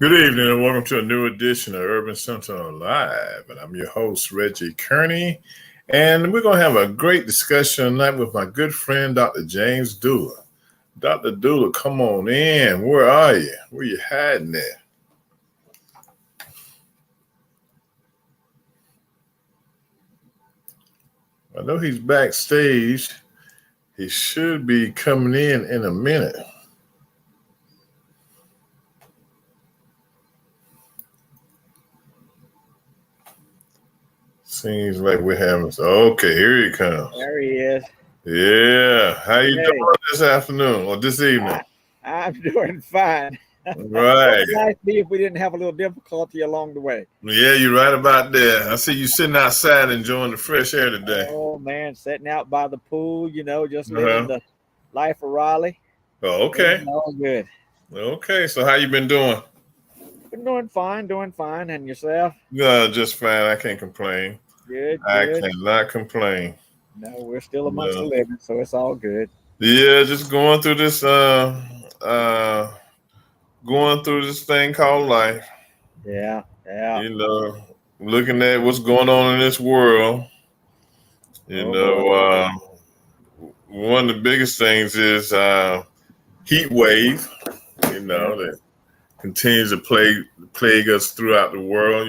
Good evening and welcome to a new edition of Urban Sentinel Live. And I'm your host, Reggie Kearney. And we're going to have a great discussion tonight with my good friend, Dr. James Dula. Dr. Dula, come on in. Where are you? Where you hiding at? I know he's backstage. He should be coming in a minute. Seems like we're having. Okay, here he comes. There he is. Yeah. How you doing this afternoon or this evening? I'm doing fine. Right. It would nice be if we didn't have a little difficulty along the way. Yeah, you're right about that. I see you sitting outside enjoying the fresh air today. Oh, man, sitting out by the pool, just living the life of Raleigh. Oh, okay. It's all good. Okay, so how you been doing? Been doing fine. And yourself? Just fine. I can't complain. Good. I cannot complain. No, we're still amongst the living, so it's all good. Yeah, just going through this thing called life. Yeah. Looking at what's going on in this world. One of the biggest things is heat wave, that continues to plague us throughout the world,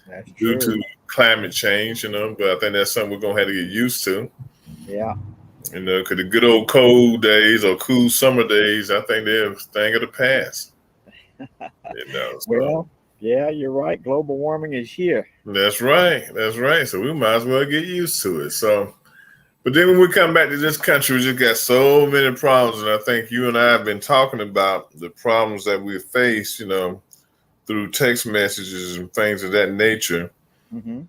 That's due true. to climate change, but I think that's something we're going to have to get used to. Yeah. Because the good old cold days or cool summer days, I think they're a thing of the past. Well, yeah, you're right. Global warming is here. That's right. So we might as well get used to it. So, but then when we come back to this country, we just got so many problems. And I think you and I have been talking about the problems that we face, through text messages and things of that nature. Mm-hmm.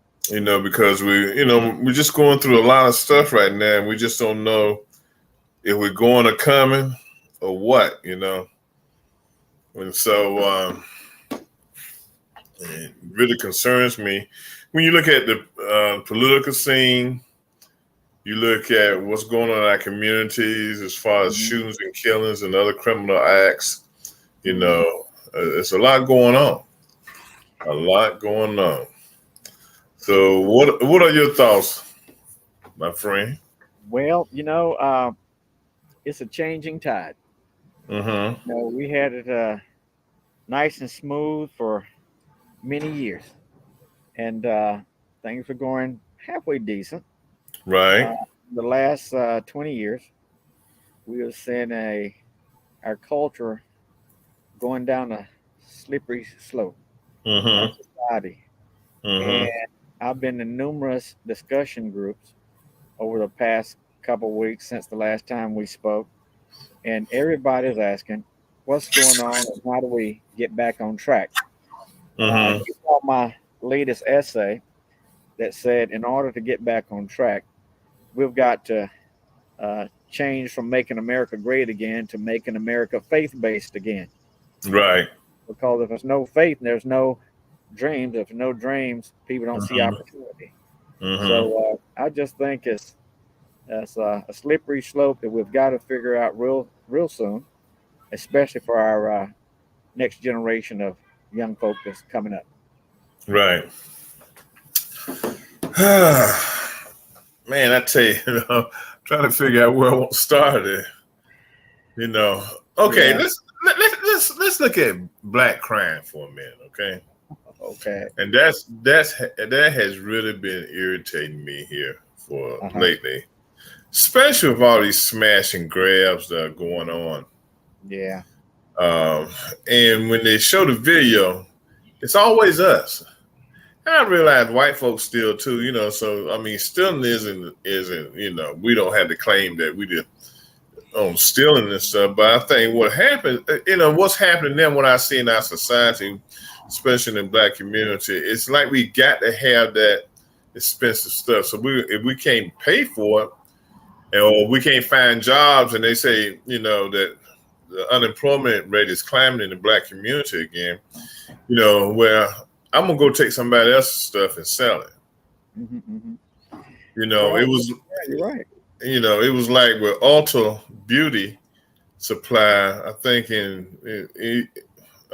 Because we're just going through a lot of stuff right now, and we just don't know if we're going or coming or what, And so it really concerns me. When you look at the political scene, you look at what's going on in our communities as far as shootings and killings and other criminal acts, it's a lot going on. So what are your thoughts, my friend? Well, it's a changing tide. Mm-hmm. We had it nice and smooth for many years, and things were going halfway decent. Right. The last 20 years, we have seen our culture going down a slippery slope. Mm-hmm. Society. Mm-hmm. And I've been in numerous discussion groups over the past couple of weeks since the last time we spoke, and everybody's asking what's going on and how do we get back on track. Mm-hmm. You saw my latest essay that said in order to get back on track, we've got to change from making America great again to making America faith-based again. Right. Because if there's no faith, there's no dreams. If there's no dreams, people don't see opportunity. Mm-hmm. So I just think it's a slippery slope that we've got to figure out real soon, especially for our next generation of young folk that's coming up. Right. Man, I tell you, trying to figure out where I want to start it. Okay, Yeah. let's look at black crime for a minute, okay? Okay. And that has really been irritating me here for lately, especially with all these smash and grabs that are going on. Yeah. And when they show the video, it's always us. And I realize white folks steal too, so I mean, stealing isn't, we don't have to claim that we did on stealing and stuff, but I think what happened, what's happening then, what I see in our society, especially in the black community, it's like we got to have that expensive stuff. So if we can't pay for it, or we can't find jobs, and they say, that the unemployment rate is climbing in the black community again, where I'm gonna go take somebody else's stuff and sell it. Mm-hmm. It was. Yeah, you're right. It was like with Ulta Beauty Supply. I think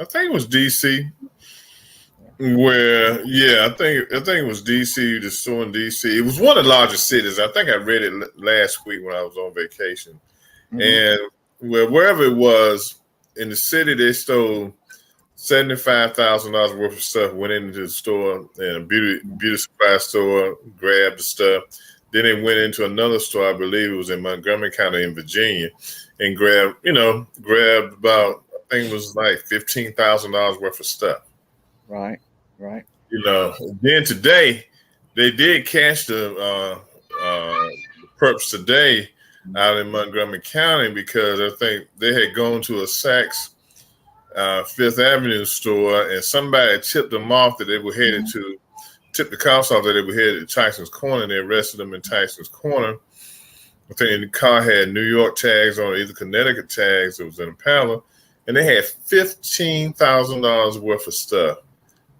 I think it was DC. Where I think it was DC. The store in DC. It was one of the largest cities. I think I read it last week when I was on vacation, and wherever it was in the city, they stole $75,000 worth of stuff. Went into the store and a beauty supply store, grabbed the stuff. Then they went into another store, I believe it was in Montgomery County in Virginia, and grabbed about, I think it was like $15,000 worth of stuff. Right. Then today they did catch the perps today out in Montgomery County because I think they had gone to a Saks Fifth Avenue store and somebody tipped them off that they were headed to. Tipped the cops off that they were headed to Tyson's Corner, and they arrested them in Tyson's Corner. I think the car had New York tags on it, either Connecticut tags. It was in Impala, and they had $15,000 worth of stuff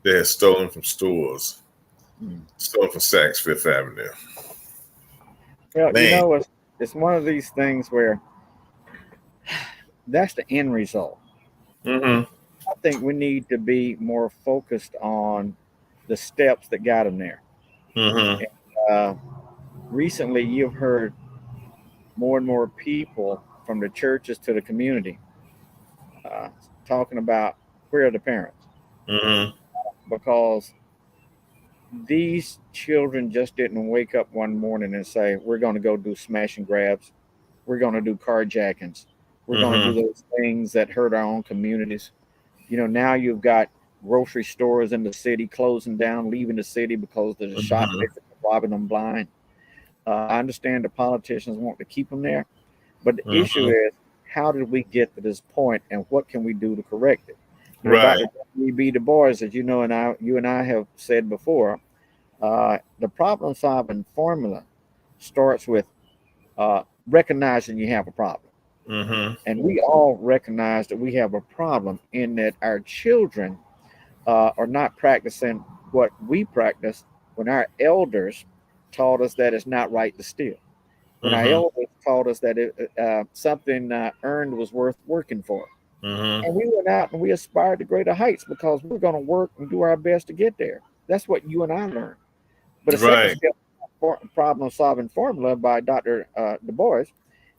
they had stolen from stores, stolen from Saks Fifth Avenue. Well, it's one of these things where that's the end result. I think we need to be more focused on the steps that got them there. And, recently, you've heard more and more people from the churches to the community talking about where are the parents, because these children just didn't wake up one morning and say, we're going to go do smash and grabs, we're going to do carjackings, we're going to do those things that hurt our own communities. Now you've got grocery stores in the city closing down, leaving the city because the shoplifters are robbing them blind. I understand the politicians want to keep them there, but the issue is, how did we get to this point, and what can we do to correct it? Right. Dr. W.B. Du Bois, as you and I have said before, the problem-solving formula starts with recognizing you have a problem. And we all recognize that we have a problem in that our children are not practicing what we practice when our elders taught us that it's not right to steal. When our elders taught us that something earned was worth working for. And we went out and we aspired to greater heights because we're going to work and do our best to get there. That's what you and I learned. But a second step problem-solving formula by Dr. Du Bois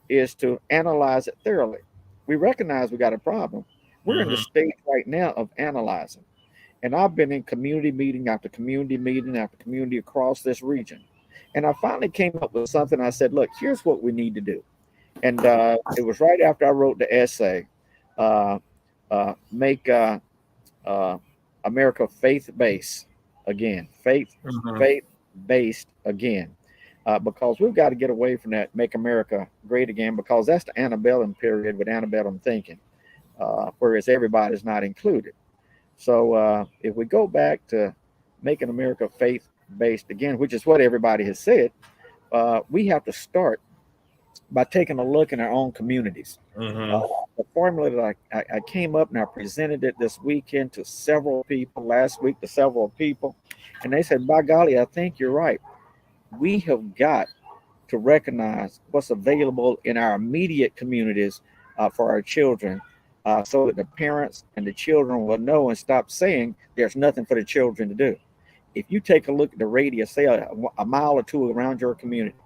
is to analyze it thoroughly. We recognize we got a problem. We're in the stage right now of analyzing. And I've been in community meeting after community meeting after community across this region. And I finally came up with something. I said, look, here's what we need to do. And it was right after I wrote the essay, make America faith-based again, faith-based again, because we've got to get away from that make America great again, because that's the antebellum period with antebellum thinking, whereas everybody's not included. So if we go back to making America faith-based again, which is what everybody has said, we have to start by taking a look in our own communities. The formula that I came up and I presented it this weekend to several people, last week to several people, and they said, by golly, I think you're right. We have got to recognize what's available in our immediate communities for our children, so that the parents and the children will know and stop saying there's nothing for the children to do. If you take a look at the radius, say a mile or two around your community,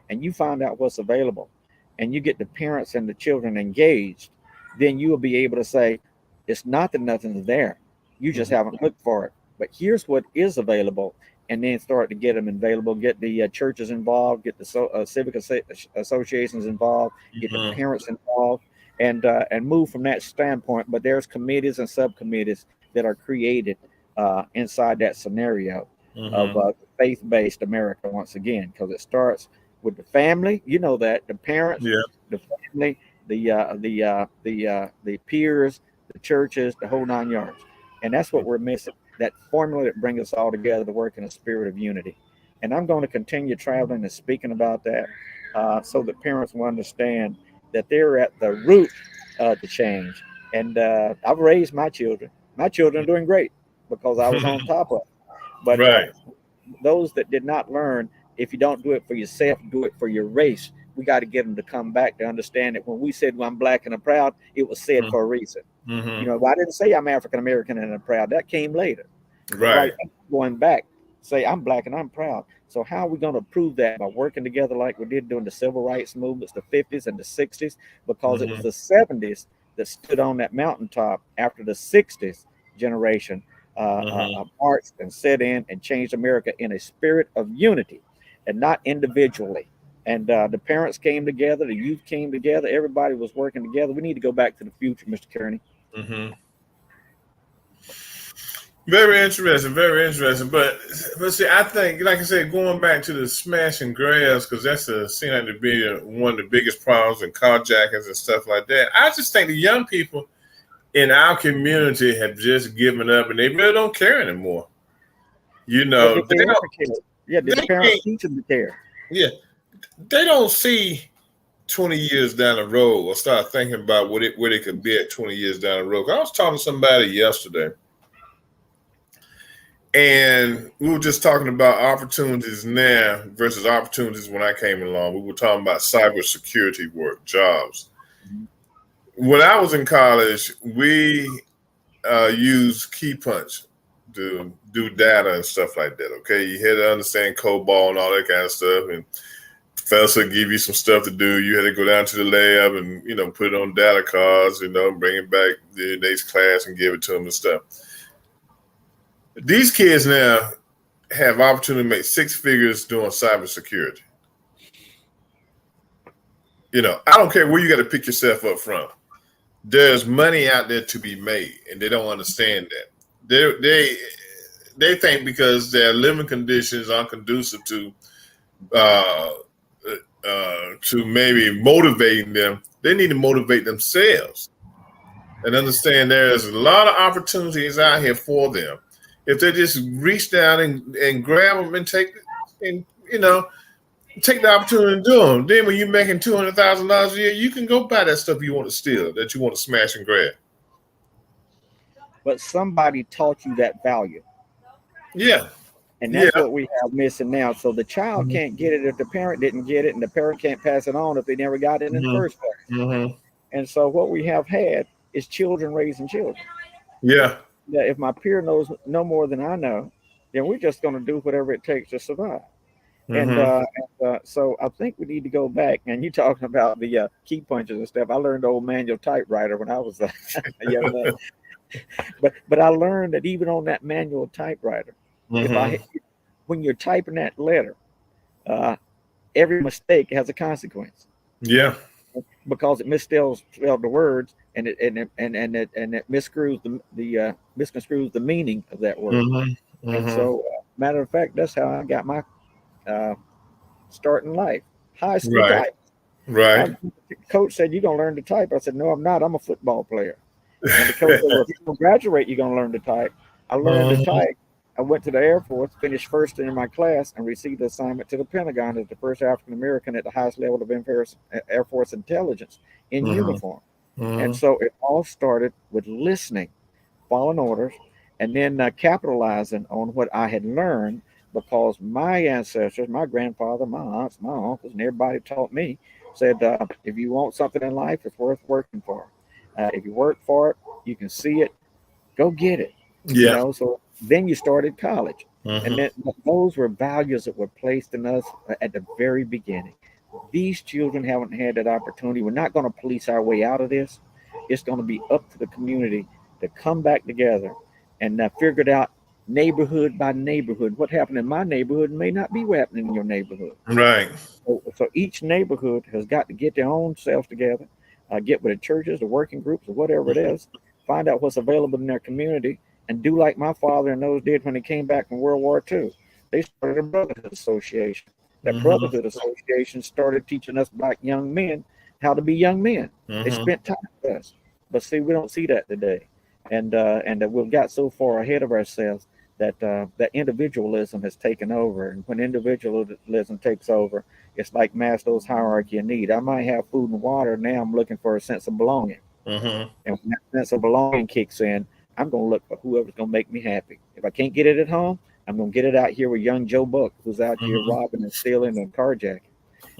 and you find out what's available, and you get the parents and the children engaged, then you will be able to say, it's not that nothing's there. You just haven't looked for it. But here's what is available, and then start to get them available, get the churches involved, get the civic associations involved, get the parents involved, and move from that standpoint. But there's committees and subcommittees that are created inside that scenario of faith-based America once again, because it starts with the family, that the parents, the family, the peers, the churches, the whole 9 yards. And that's what we're missing, that formula that brings us all together to work in a spirit of unity. And I'm going to continue traveling and speaking about that so that parents will understand that they're at the root of the change. And I've raised my children. My children are doing great because I was on top of it. But those that did not learn, if you don't do it for yourself, do it for your race. We got to get them to come back to understand that when we said, well, I'm black and I'm proud, it was said for a reason. You Mm-hmm. know, I didn't say I'm African American and I'm proud. That came later. But Right. right now, going back, say I'm black and I'm proud. So how are we going to prove that? By working together like we did during the civil rights movements, the 50s and the 60s, because it was Mm-hmm. the 70s that stood on that mountaintop after the 60s generation Mm-hmm. marched and set in and changed America in a spirit of unity and not individually. And the parents came together, the youth came together, everybody was working together. We need to go back to the future, Mr. Kearney. Mm-hmm. Very interesting, very interesting. But see, I think, like I said, going back to the smash and grabs, because seems like to be one of the biggest problems in carjackings and stuff like that. I just think the young people in our community have just given up, and they really don't care anymore. You But know, did they they ever don't. care? Yeah, did the They parents can't. teach them to care? Yeah, they don't see 20 years down the road or start thinking about where they could be at 20 years down the road. I was talking to somebody yesterday, and we were just talking about opportunities now versus opportunities when I came along. We were talking about cybersecurity work, jobs. Mhm. When I was in college, we used key punch to do data and stuff like that. Okay, you had to understand COBOL and all that kind of stuff, and professor give you some stuff to do. You had to go down to the lab and put it on data cards, bring it back the next class and give it to them and stuff. These kids now have opportunity to make six figures doing cybersecurity. I don't care where you got to pick yourself up from. There's money out there to be made, and they don't understand that. They think because their living conditions aren't conducive uh, to maybe motivating them, they need to motivate themselves and understand there's a lot of opportunities out here for them. If they just reach down and grab them and take the opportunity to do them, then when you're making $200,000 a year, you can go buy that stuff you want to steal, that you want to smash and grab. But somebody taught you that value. Yeah, And yeah. that's what we have missing now. So the child can't get it if the parent didn't get it, and the parent can't pass it on if they never got it in the Mm-hmm. first place. Mm-hmm. And so what we have had is children raising children. Yeah. That if my peer knows no more than I know, then we're just going to do whatever it takes to survive. Mm-hmm. So I think we need to go back. And you talking about the key punches and stuff. I learned old manual typewriter when I was a young man. But I learned that even on that manual typewriter, if I Mm-hmm. when you're typing that letter, uh, every mistake has a consequence Yeah. because it misspells the words and it misconstrues the meaning of that word. Mm-hmm. And Mm-hmm. so, matter of fact, that's how I got my uh, start in life. High school Right. type. Right. Coach said, "You're gonna learn to type." I said, "No, I'm not. I'm a football player." And the coach said, "Well, if you're gonna graduate, you're gonna learn to type." I learned to Mm-hmm. type. I went to the Air Force, finished first in my class, and received the assignment to the Pentagon as the first African American at the highest level of Air Force intelligence in uniform. And Mm-hmm. so it all started with listening, following orders, and then capitalizing on what I had learned because my ancestors, my grandfather, my aunts, my uncles, and everybody taught me, said, if you want something in life, it's worth working for. If you work for it, you can see it, go get it. You Yeah. know, so then you started college. And Mm-hmm. then those were values that were placed in us at the very beginning. These children haven't had that opportunity. We're not going to police our way out of this. It's going to be up to the community to come back together and figure it out neighborhood by neighborhood. What happened in my neighborhood may not be what happened in your neighborhood. Right. So each neighborhood has got to get their own selves together, get with the churches, the working groups, or whatever it is, find out what's available in their community, and do like my father and those did when they came back from World War II. They started a brotherhood association. That Mm-hmm. brotherhood association started teaching us black young men how to be young men. They Mm-hmm. spent time with us, but see, we don't see that today, and we've got so far ahead of ourselves that individualism has taken over, and when individualism takes over, it's like Maslow's hierarchy of need. I might have food and water. Now I'm looking for a sense of belonging. Mm-hmm. And when that sense of belonging kicks in, I'm going to look for whoever's going to make me happy. If I can't get it at home, I'm going to get it out here with young Joe Buck, who's out here Mm-hmm. robbing and stealing and carjacking.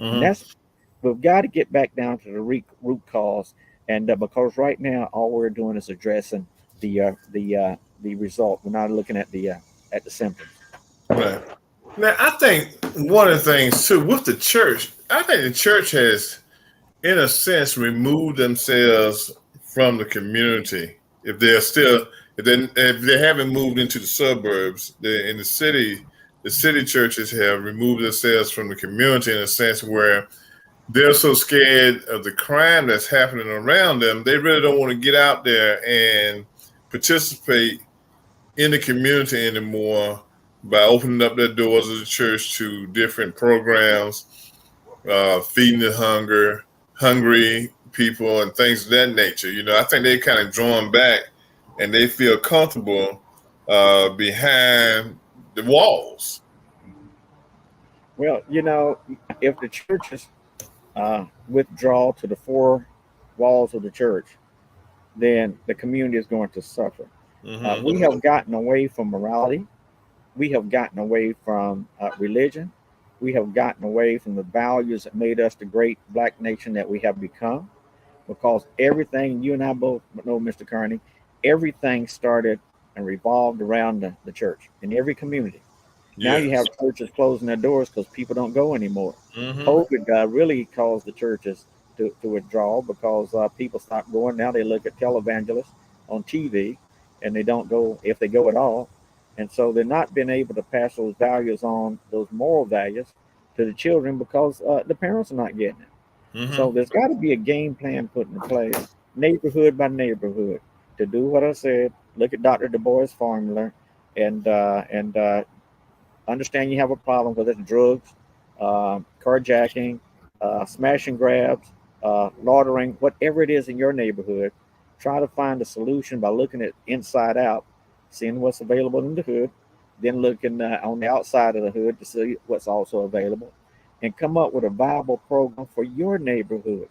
And Mm-hmm. that's, we've got to get back down to the root cause And because right now all we're doing is addressing the result. We're not looking at the symptoms. Right. Now, I think one of the things too with the church, I think the church has, in a sense, removed themselves from the community. If they're still, if they haven't moved into the suburbs, they're in the city. The city churches have removed themselves from the community in a sense where they're so scared of the crime that's happening around them, they really don't want to get out there and participate in the community anymore by opening up their doors of the church to different programs, feeding the hungry people, and things of that nature. I think they kind of drawn back, and they feel comfortable behind the walls. Well, if the churches withdraw to the four walls of the church, then the community is going to suffer. Mm-hmm. We have gotten away from morality. We have gotten away from religion. We have gotten away from the values that made us the great black nation that we have become. Because everything, you and I both know, Mr. Carney, everything started and revolved around the church in every community. Now you have Yes. churches closing their doors because people don't go anymore. Mm-hmm. COVID really caused the churches to withdraw because people stopped going. Now they look at televangelists on TV and they don't go, if they go at all. And so they're not being able to pass those values on, those moral values, to the children because the parents are not getting it. So Mm-hmm. there's got to be a game plan put in place, neighborhood by neighborhood, to do what I said. Look at Dr. Du Bois' formula, and understand you have a problem, whether it's drugs, carjacking, smash and grabs, loitering, whatever it is in your neighborhood. Try to find a solution by looking at inside out, seeing what's available in the hood, then looking on the outside of the hood to see what's also available, and come up with a viable program for your neighborhood.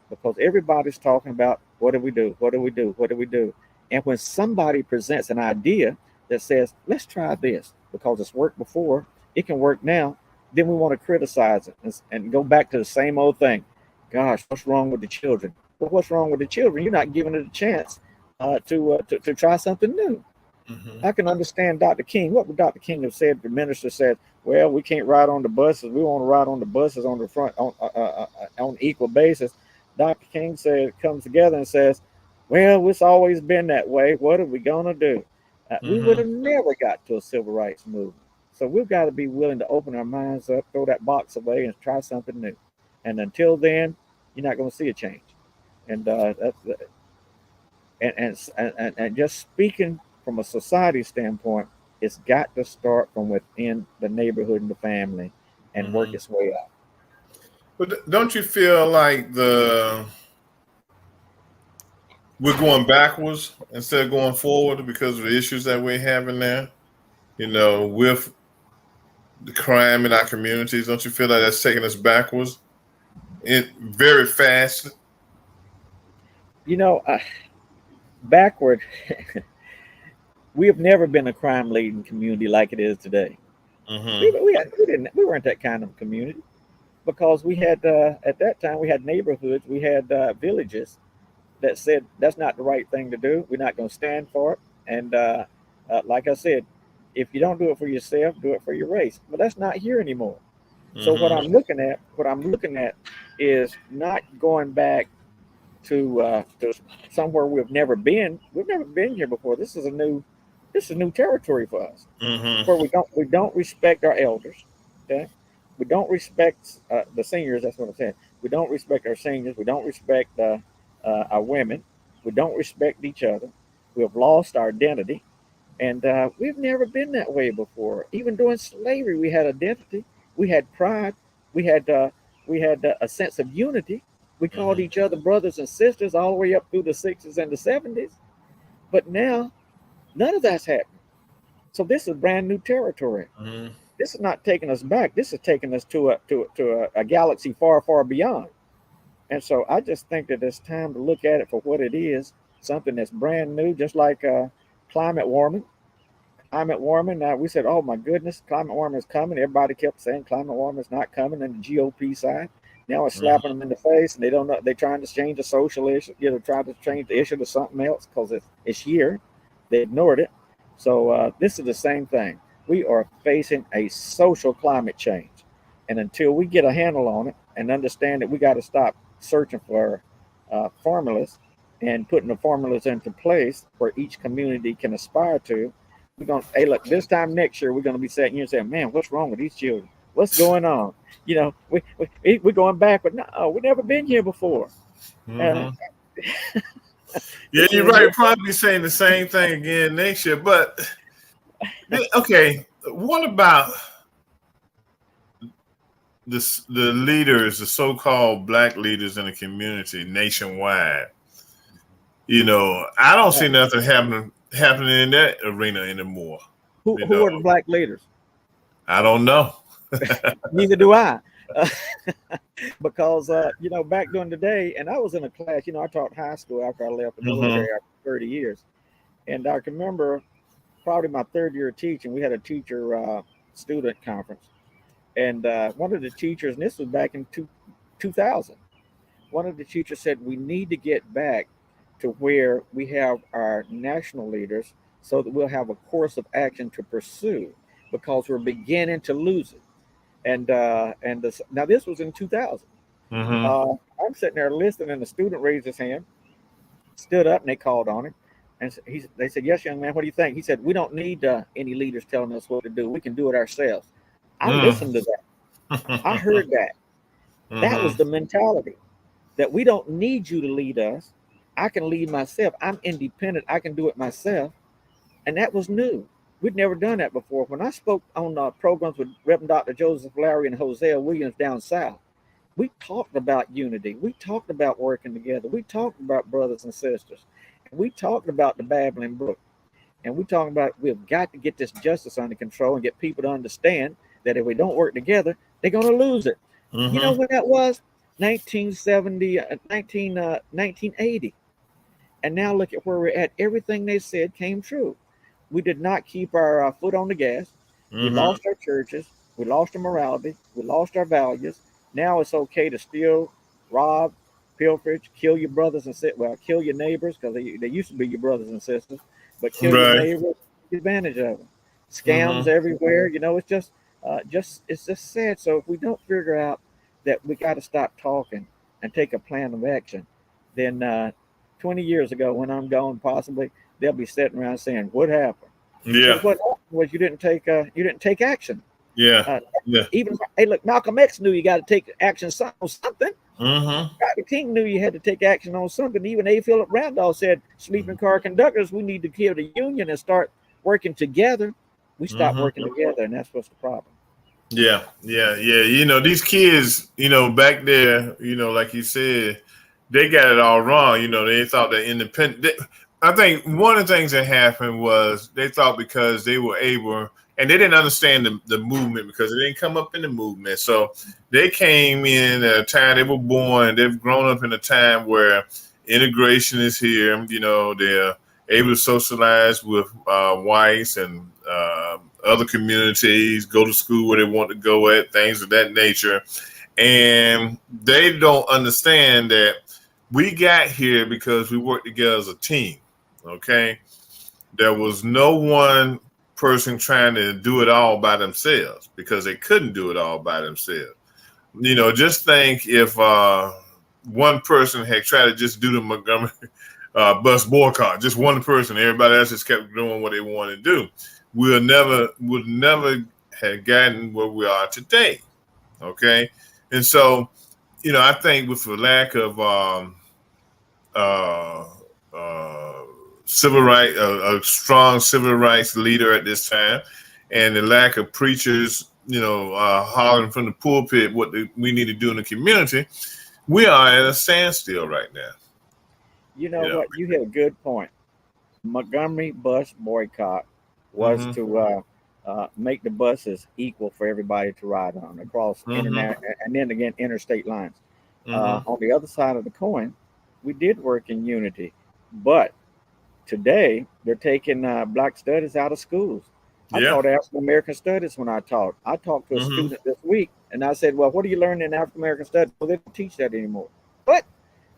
Because everybody's talking about what do we do? What do we do? What do we do? And when somebody presents an idea that says, let's try this because it's worked before, it can work now, then we want to criticize it and go back to the same old thing. Gosh, what's wrong with the children? Well, what's wrong with the children? You're not giving it a chance to try something new. Mm-hmm. I can understand Dr. King. What would Dr. King have said? The minister said, "Well, we can't ride on the buses. We want to ride on the buses on the front on equal basis." Dr. King said, comes together and says, "Well, it's always been that way. What are we gonna do?" We would Mm-hmm. have never got to a civil rights movement. So we've got to be willing to open our minds up, throw that box away, and try something new. And until then, you're not going to see a change. And and just speaking from a society standpoint, it's got to start from within the neighborhood and the family, and work Mm-hmm. its way out. But don't you feel like we're going backwards instead of going forward because of the issues that we're having there? With the crime in our communities, don't you feel like that's taking us backwards very fast? You know, backward, we have never been a crime laden community like it is today. Mm-hmm. We weren't that kind of community because we had at that time we had neighborhoods, we had villages that said that's not the right thing to do. We're not going to stand for it. And like I said, if you don't do it for yourself, do it for your race. But that's not here anymore. So Mm-hmm. what I'm looking at is not going back to somewhere we've never been. We've never been here before. This is new territory for us, where Mm-hmm. we don't respect our elders. Okay, we don't respect the seniors. That's what I'm saying. We don't respect our seniors. We don't respect our women. We don't respect each other. We have lost our identity, and we've never been that way before. Even during slavery, we had identity. We had pride. We had a sense of unity. We called Mm-hmm. each other brothers and sisters all the way up through the 60s and the 70s. But now, none of that's happening. So this is brand new territory. Mm-hmm. This is not taking us back. This is taking us to a galaxy far, far beyond. And so I just think that it's time to look at it for what it is, something that's brand new, just like climate warming. Climate warming. Now we said, "Oh my goodness, climate warming is coming." Everybody kept saying climate warming is not coming, and the GOP side. Now it's slapping them in the face, and they don't know. They're trying to change the social issue, trying to change the issue to something else because it's here. They ignored it. So this is the same thing. We are facing a social climate change, and until we get a handle on it and understand that we got to stop searching for formulas and putting the formulas into place where each community can aspire to, we're going to, hey, look, this time next year, we're going to be sitting here and saying, man, what's wrong with these children? What's going on? We're going back, but no, we've never been here before. Yeah, you're right. Probably saying the same thing again next year. But okay, what about the leaders, the so-called black leaders in the community nationwide? I don't see nothing happening in that arena anymore. Who are the black leaders? I don't know. Neither do I. Because back during the day, and I was in a class, I taught high school after I left the military after 30 years. And I can remember probably my third year of teaching, we had a teacher student conference. And one of the teachers, and this was back in 2000, one of the teachers said, we need to get back to where we have our national leaders so that we'll have a course of action to pursue, because we're beginning to lose it. And now this was in 2000. I'm sitting there listening, and the student raised his hand, stood up, and they called on him. And they said, yes, young man, what do you think? He said, we don't need any leaders telling us what to do. We can do it ourselves. I listened to that. I heard that. That was the mentality, that we don't need you to lead us. I can lead myself. I'm independent. I can do it myself. And that was new. We'd never done that before. When I spoke on programs with Reverend Dr. Joseph Lowry and Hosea Williams down south, we talked about unity. We talked about working together. We talked about brothers and sisters. And we talked about the babbling brook. And we talked about we've got to get this justice under control and get people to understand that if we don't work together, they're going to lose it. You know when that was? 1980. And now look at where we're at. Everything they said came true. We did not keep our foot on the gas. We lost our churches. We lost our morality. We lost our values. Now it's okay to steal, rob, pilferage, kill your brothers and sisters. Well, kill your neighbors, because they used to be your brothers and sisters. But kill your neighbors, take advantage of them. Scams everywhere. It's just sad. So if we don't figure out that we got to stop talking and take a plan of action, then 20 years ago, when I'm gone, possibly they'll be sitting around saying, "What happened?" Yeah. What happened was you didn't take action. Yeah. Even hey, look, Malcolm X knew you got to take action on something. Dr. King knew you had to take action on something. Even A. Philip Randolph said, "Sleeping car conductors, we need to kill the union and start working together." We stopped working together, and that's what's the problem. Yeah. These kids, back there, like you said, they got it all wrong. They thought that independent. I think one of the things that happened was they thought because they were able, and they didn't understand the movement because it didn't come up in the movement. So they came in at a time, they were born, they've grown up in a time where integration is here. They're able to socialize with whites and other communities, go to school where they want to go at, things of that nature. And they don't understand that we got here because we worked together as a team. Okay. There was no one person trying to do it all by themselves because they couldn't do it all by themselves. Just think if one person had tried to just do the Montgomery bus boycott, just one person, everybody else just kept doing what they wanted to do, would never have gotten where we are today. Okay. And so, I think with the lack of civil rights, a strong civil rights leader at this time, and the lack of preachers, hollering from the pulpit what we need to do in the community, we are at a standstill right now. What? You had a good point. Montgomery bus boycott was to make the buses equal for everybody to ride on across internet and then again interstate lines. On the other side of the coin, we did work in unity, but today they're taking Black studies out of schools. I taught African American studies when I taught. I talked to a student this week And I said, well, what do you learn in African American studies? Well, they don't teach that anymore. What?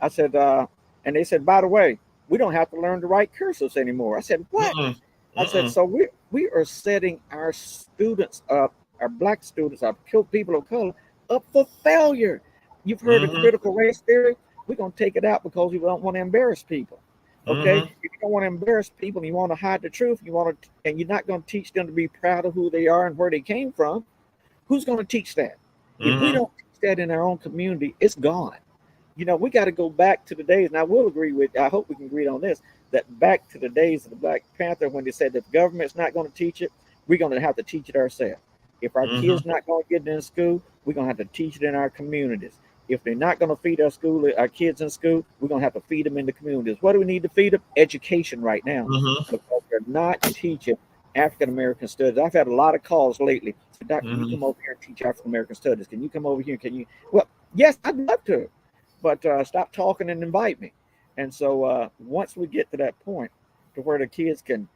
I said, and they said, by the way, we don't have to learn to write cursives anymore. I said, what? Mm-mm. I said, Mm-mm. so we are setting our students up, our black students, our people of color, up for failure. You've heard of Mm-hmm. critical race theory. We're going to take it out because we don't want to embarrass people. Okay, Mm-hmm. if you don't want to embarrass people, you want to hide the truth. You want to, and you're not going to teach them to be proud of who they are and where they came from. Who's going to teach that? If we Mm-hmm. don't teach that in our own community, it's gone. We got to go back to the days, and I will agree with, I hope we can agree on this, that back to the days of the Black Panther when they said if the government's not going to teach it, we're going to have to teach it ourselves. If our Mm-hmm. kids not going to get it in school, we're going to have to teach it in our communities. If they're not going to feed our kids in school, we're going to have to feed them in the communities. What do we need to feed them? Education right now, Mm-hmm. because they're not teaching African American studies. I've had a lot of calls lately. Doctor, can you Mm-hmm. come over here and teach African American studies? Can you come over here? Can you? Well, yes, I'd love to, but stop talking and invite me. And so once we get to that point to where the kids can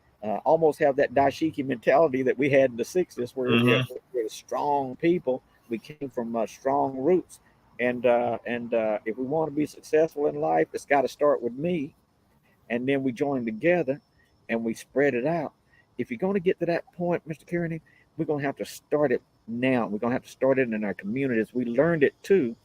almost have that dashiki mentality that we had in the 60s, where Mm-hmm. we're strong people, we came from strong roots. And if we want to be successful in life, it's got to start with me. And then we join together and we spread it out. If you're going to get to that point, Mr. Kearney, we're going to have to start it now. We're going to have to start it in our communities. We learned it too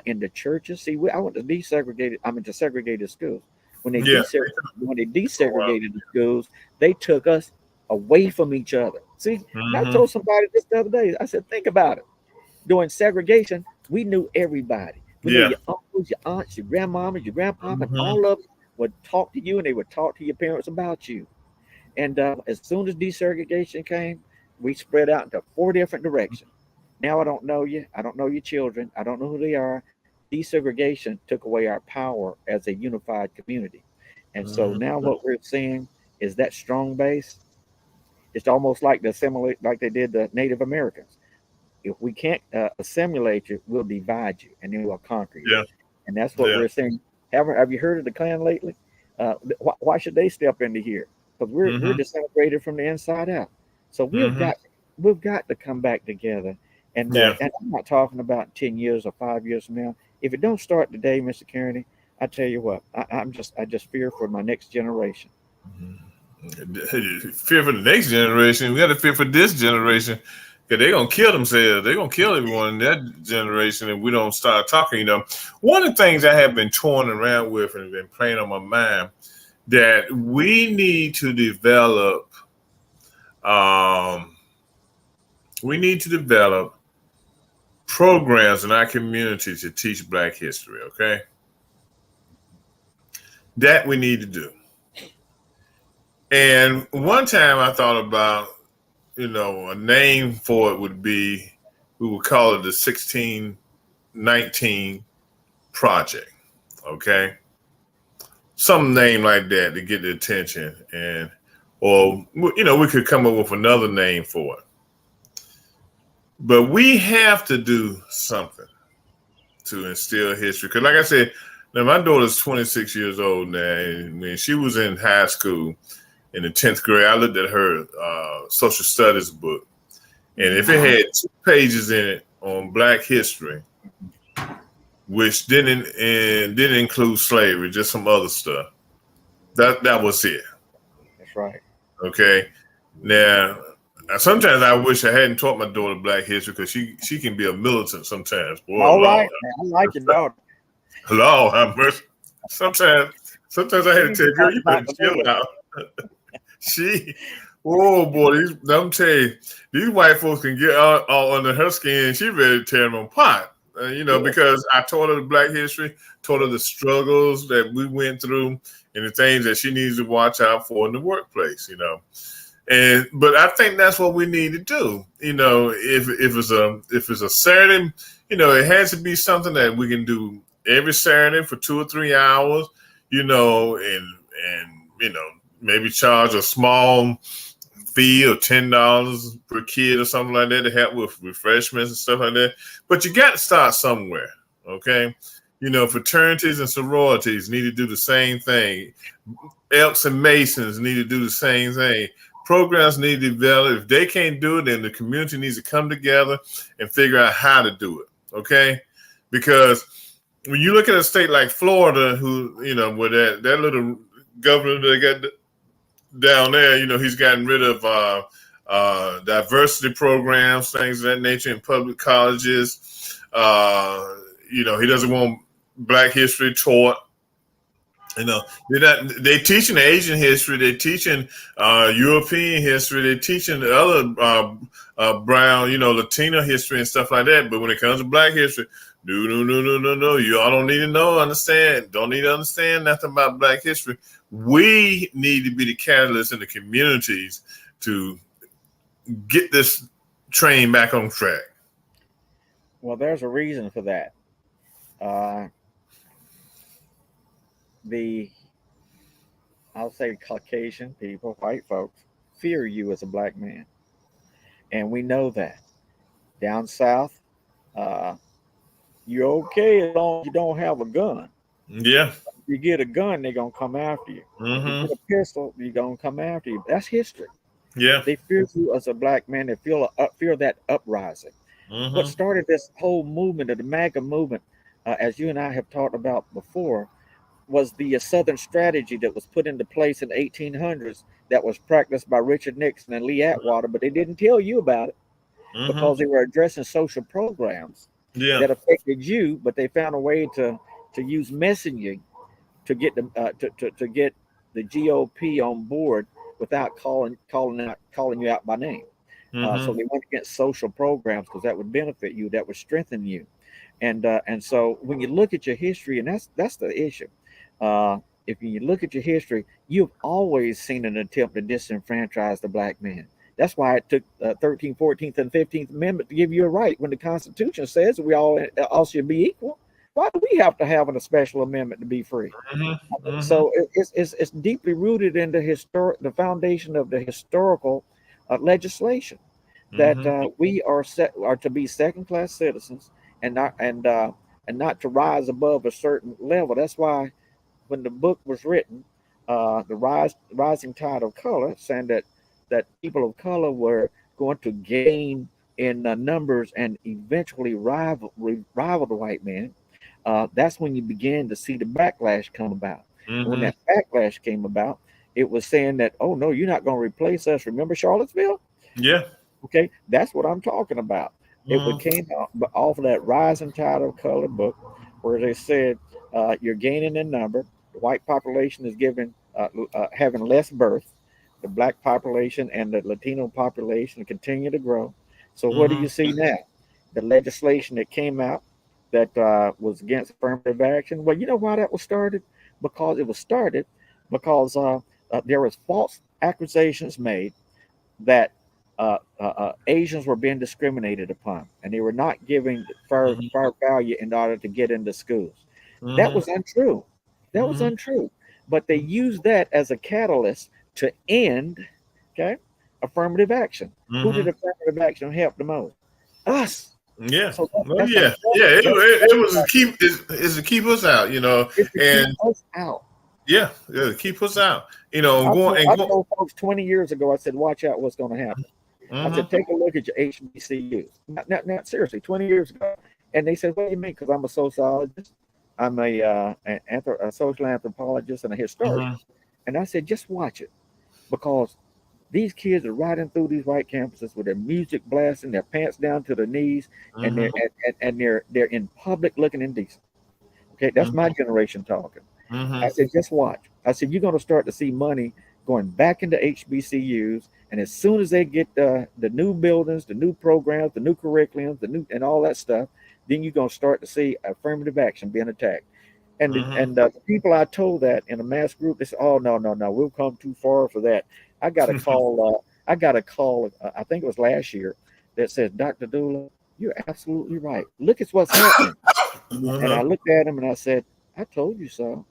in the churches. See, I went to to segregated schools. When they Yeah. desegregated the schools, they took us away from each other. See, and I Mm-hmm. told somebody this the other day. I said, think about it. During segregation, we knew everybody. We knew Yeah. your uncles, your aunts, your grandmamas, your grandpapa, and Mm-hmm. all of them would talk to you and they would talk to your parents about you. And as soon as desegregation came, we spread out into four different directions. Now I don't know you. I don't know your children. I don't know who they are. Desegregation took away our power as a unified community. And so now Mm-hmm. what we're seeing is that strong base. It's almost like the assimilate, like they did the Native Americans. If we can't assimilate you, we'll divide you, and then we'll conquer you. Yeah. And that's what Yeah. we're saying. Have you heard of the Klan lately? Why should they step into here? Because we're Mm-hmm. disintegrated from the inside out. So Mm-hmm. we've got to come back together. Yeah. And I'm not talking about 10 years or 5 years from now. If it don't start today, Mr. Kearney, I tell you what, I just fear for my next generation. Fear for the next generation. We got to fear for this generation because they're gonna kill themselves. They're gonna kill everyone in that generation if we don't start talking. One of the things I have been toying around with and been playing on my mind that we need to develop. Um, we need to develop programs in our community to teach Black history. Okay, that we need to do. And one time I thought about, a name for it would be, we would call it the 1619 Project. Okay. Some name like that to get the attention. Or we could come up with another name for it. But we have to do something to instill history. Because, like I said, now my daughter's 26 years old now. And when she was in high school, in the 10th grade, I looked at her social studies book. And if it had 2 pages in it on Black history, which didn't include slavery, just some other stuff, that was it. That's right. Okay. Now, sometimes I wish I hadn't taught my daughter Black history because she can be a militant sometimes. Boy, All Lord, right, man. I like your daughter. Lord have mercy. Sometimes I We had to need tell to her, girl, talk you better about the chill Lord. out. She, oh boy, I'm tell you, these white folks can get all under her skin. She ready to tear them apart. Good. Because I taught her the Black history, taught her the struggles that we went through, and the things that she needs to watch out for in the workplace. But I think that's what we need to do. If it's a Saturday, it has to be something that we can do every Saturday for 2 or 3 hours. And maybe charge a small fee of $10 per kid or something like that to help with refreshments and stuff like that. But you got to start somewhere, okay? Fraternities and sororities need to do the same thing. Elks and Masons need to do the same thing. programs need to develop. If they can't do it, then the community needs to come together and figure out how to do it. Okay, because when you look at a state like Florida, who with that little governor they got down there, he's gotten rid of diversity programs, things of that nature in public colleges. He doesn't want Black history taught. They're teaching Asian history, they're teaching European history, they're teaching the other brown, Latino history and stuff like that. But when it comes to Black history, no. You all don't need to don't need to understand nothing about Black history. We need to be the catalyst in the communities to get this train back on track. Well, there's a reason for that. I'll say Caucasian people, white folks, fear you as a Black man. And we know that. Down south, you're okay as long as you don't have a gun. Yeah. If you get a gun, they're going to come after you. If you get a pistol, they're going to come after you. That's history. Yeah. They fear you as a Black man. They fear that uprising. What started this whole movement of the MAGA movement, as you and I have talked about before, was the Southern strategy that was put into place in the 1800s that was practiced by Richard Nixon and Lee Atwater, but they didn't tell you about it because they were addressing social programs that affected you, but they found a way to use messaging to get them to get the GOP on board without calling you out by name. So they went against social programs because that would benefit you, that would strengthen you, and so when you look at your history, and that's the issue. If you look at your history, you've always seen an attempt to disenfranchise the Black man. That's why it took 13th, 14th, and 15th Amendment to give you a right when the Constitution says we all should be equal. Why do we have to have a special amendment to be free? So it's deeply rooted in the foundation of the historical legislation that we are to be second-class citizens and not to rise above a certain level. That's why when the book was written, the rising tide of color, saying that people of color were going to gain in numbers and eventually rival the white man, that's when you began to see the backlash come about. And when that backlash came about, it was saying that, oh no, you're not going to replace us. Remember Charlottesville? Yeah. Okay, that's what I'm talking about. It came off of that Rising Tide of Color book, where they said you're gaining in number. The white population is having less birth. The Black population and the Latino population continue to grow. So what do you see now? The legislation that came out that was against affirmative action. Well, you know why that was started? Because it was started because there was false accusations made that Asians were being discriminated upon, and they were not giving fair value in order to get into schools. That was untrue. That was untrue. But they used that as a catalyst to end, affirmative action. Who did affirmative action help the most? Us. Yeah. So It was to keep us out, It's to and keep us out. Yeah, to keep us out, I told folks 20 years ago, I said, watch out what's going to happen. I said, take a look at your HBCUs. Not seriously, 20 years ago. And they said, what do you mean? Because I'm a sociologist. I'm a social anthropologist and a historian. And I said, just watch it. Because these kids are riding through these white campuses with their music blasting, their pants down to their knees, and they're in public looking indecent. Okay, that's my generation talking. I said, just watch. I said, you're going to start to see money going back into HBCUs, and as soon as they get the new buildings, the new programs, the new curriculums, and all that stuff, then you're going to start to see affirmative action being attacked. And the people I told that in a mass group, they said, oh, no, we've come too far for that. I got a call. I think it was last year, that says, Dr. Dula, you're absolutely right. Look at what's happening. And I looked at him and I said, I told you so.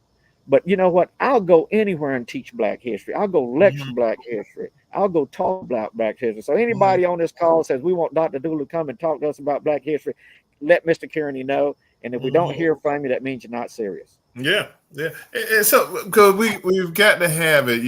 But you know what? I'll go anywhere and teach Black history. I'll go lecture Black history. I'll go talk about Black history. So anybody on this call says we want Dr. Dula to come and talk to us about Black history, let Mr. Kearney know. And if we don't hear from you, that means you're not serious. Yeah, yeah. And so because we've got to have it,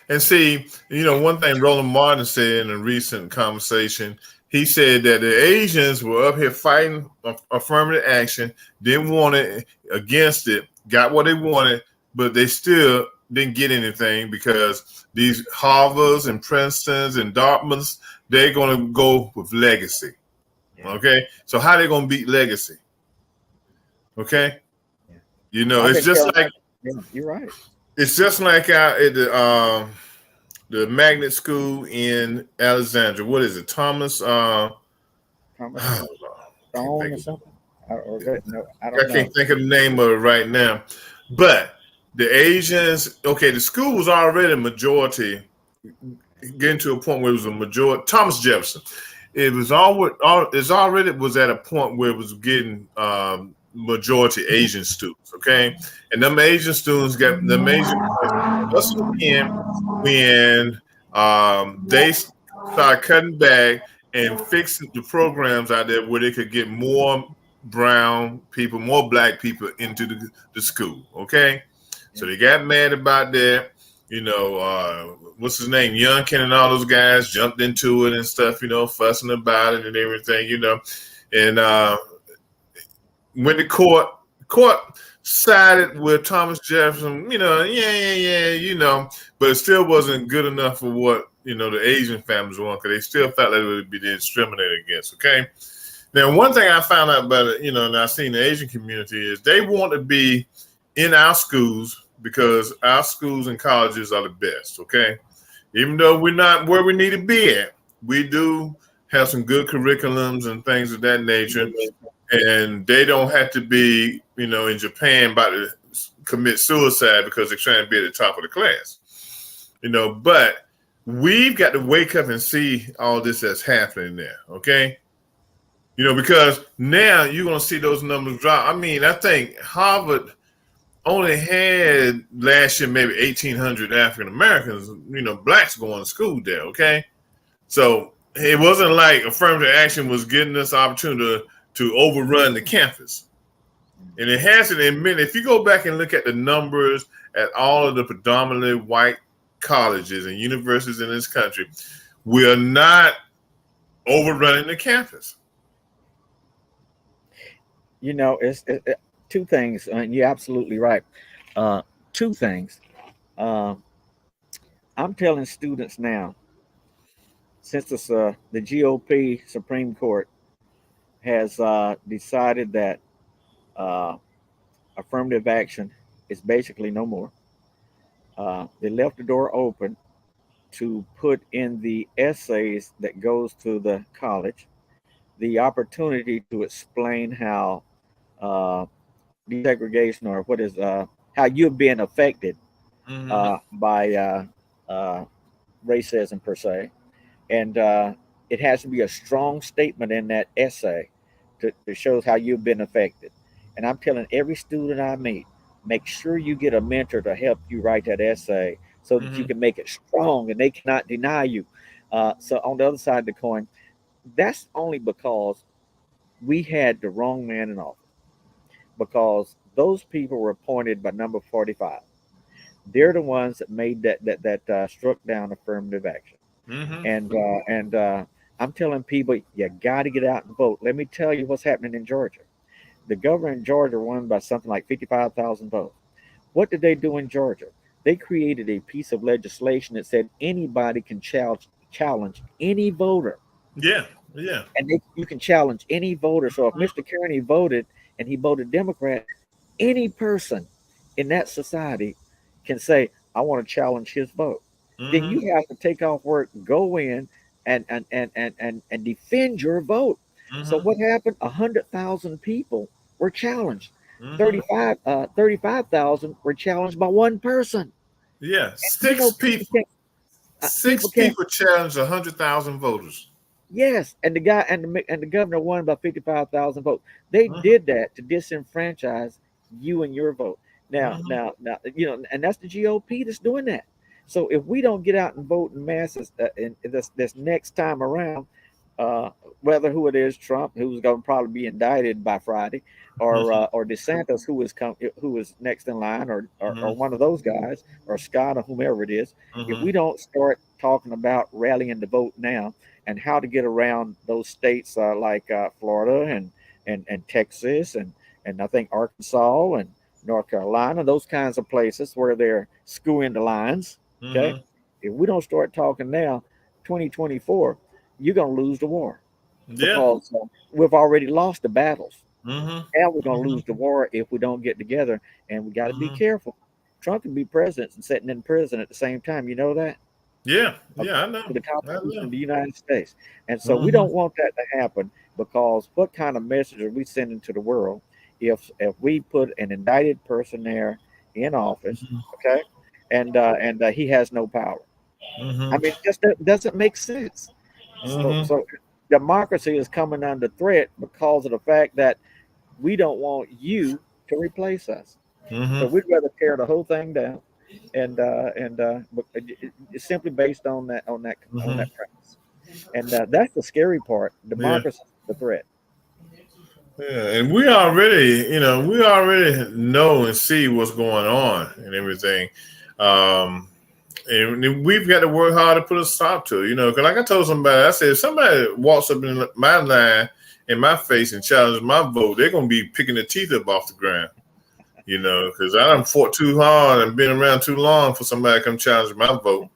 and see, one thing Roland Martin said in a recent conversation, he said that the Asians were up here fighting affirmative action, didn't want it, against it, got what they wanted, but they still didn't get anything because these Harvards and Princetons and Dartmouths, they're going to go with legacy. Yeah, Okay, so how they going to beat legacy? Okay, yeah. I've it's been just telling. like Yeah, you're right. out at the magnet school in Alexandria. What is it, Thomas? Thomas Oh, can't Stone think or of something. Or good? No, I I don't know. can't think of the name of it right now. But the Asians, okay, the school was already a majority, getting to a point where it was a majority. Thomas Jefferson. It was it's already was at a point where it was getting majority Asian students. Okay, and them Asian students got them Asian boys hustled in when they started cutting back and fixing the programs out there where they could get more brown people, more black people into the school. Okay, so Yeah, they got mad about that. What's his name? Youngkin and all those guys jumped into it and stuff, fussing about it and everything, and when the court sided with Thomas Jefferson, but it still wasn't good enough for what the Asian families want because they still felt like it would be discriminated against. Okay, now one thing I found out about it, and I've seen the Asian community is they want to be in our schools because our schools and colleges are the best. Okay, even though we're not where we need to be at, we do have some good curriculums and things of that nature and they don't have to be, in Japan about to commit suicide because they're trying to be at the top of the class, But we've got to wake up and see all this that's happening there, okay? Because now you're going to see those numbers drop. I mean, I think Harvard only had last year maybe 1,800 African Americans, blacks going to school there, okay? So it wasn't like affirmative action was getting us opportunity to overrun the campus. And it hasn't admitted, if you go back and look at the numbers at all of the predominantly white colleges and universities in this country, we are not overrunning the campus. It's two things, and you're absolutely right. Uh, Two things. Uh, I'm telling students now, since the GOP Supreme Court has decided that uh, affirmative action is basically no more, they left the door open to put in the essays that goes to the college the opportunity to explain how uh, desegregation or what is how you're being affected Mm-hmm. by uh, racism per se, and it has to be a strong statement in that essay to show how you've been affected. And I'm telling every student I meet, make sure you get a mentor to help you write that essay so that you Mm-hmm. can make it strong and they cannot deny you. So on the other side of the coin, that's only because we had the wrong man in office because those people were appointed by number 45. They're the ones that made that struck down affirmative action. Mm-hmm. And I'm telling people you got to get out and vote. Let me tell you what's happening in Georgia. The governor in Georgia won by something like 55,000 votes. What did they do in Georgia? They created a piece of legislation that said anybody can challenge any voter, Yeah. Yeah. and you can challenge any voter. So if Mr. Kearney voted and he voted Democrat, any person in that society can say, I want to challenge his vote. Then Mm-hmm. you have to take off work, go in and defend your vote. So Mm-hmm. what happened? 100,000 people were challenged. Mm-hmm. 35,000 were challenged by one person. Yeah. And you Six know, people. people Six can't. people challenged 100,000 voters. Yes, and the guy and the governor won by 55,000 votes. They Mm-hmm. did that to disenfranchise you and your vote. Mm-hmm. Now, and that's the GOP that's doing that. So if we don't get out and vote in masses in this next time around, whether who it is, Trump, who's going to probably be indicted by Friday, or DeSantis, who is next in line, or Mhm. one of those guys, or Scott, or whomever it is. If we Mhm. don't start talking about rallying the vote now and how to get around those states like Florida and Texas and I think Arkansas and North Carolina, those kinds of places where they're screwing the lines. Okay, Mhm. if we don't start talking now, 2024, you're going to lose the war Yeah. because we've already lost the battles. Mhm. And we're going to lose Mhm. the war if we don't get together. And we got to be Mhm. careful. Trump can be president and sitting in prison at the same time. You know that? Yeah. Yeah. I According know. to the I Constitution know. of the United States. And so we Mhm. don't want that to happen because what kind of message are we sending to the world if we put an indicted person there in office, Mhm. okay, and he has no power? I Mhm. mean, it just doesn't make sense. Mhm. So democracy is coming under threat because of the fact that we don't want you to replace us. So Mhm. we'd rather tear the whole thing down, but it's simply based on Mhm. that premise. And that's the scary part. Yeah. Democracy is the threat. Yeah, and we already, we already know and see what's going on and everything. Um, and we've got to work hard to put a stop to it, because like I told somebody, I said, if somebody walks up in my line in my face and challenges my vote, they're going to be picking their teeth up off the ground, because I done fought too hard and been around too long for somebody to come challenge my vote,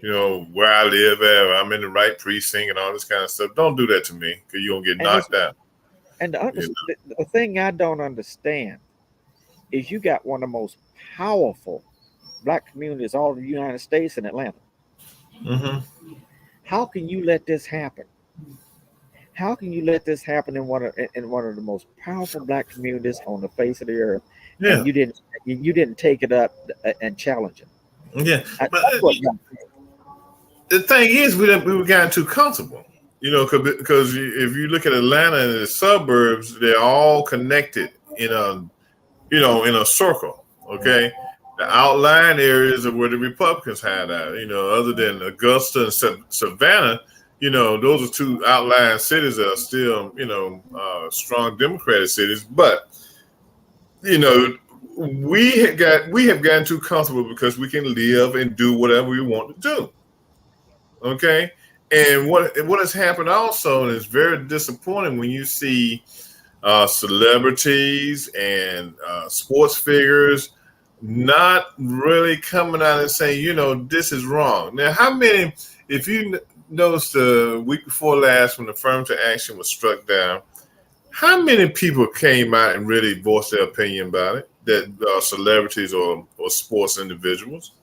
where I live at, I'm in the right precinct and all this kind of stuff. Don't do that to me because you're going to get And it's knocked out. and You the thing I don't understand is you got one of the most powerful black communities all of the United States in Atlanta. hmm How can you let this happen? How can you let this happen in one of the most powerful black communities on the face of the earth, and Yeah, you didn't take it up and challenge it? yeah. But That's what got me. the thing is, we were getting too comfortable. Because if you look at Atlanta and the suburbs, they're all connected in a circle. Okay, the outlying areas are where the Republicans had at. Other than Augusta and Savannah, those are two outlying cities that are still strong Democratic cities. But you know, we have gotten too comfortable because we can live and do whatever we want to do. Okay. And what has happened also, and it's very disappointing when you see celebrities and sports figures not really coming out and saying, this is wrong. Now, how many, if you noticed the week before last when the affirmative action was struck down, how many people came out and really voiced their opinion about it? That celebrities or sports individuals.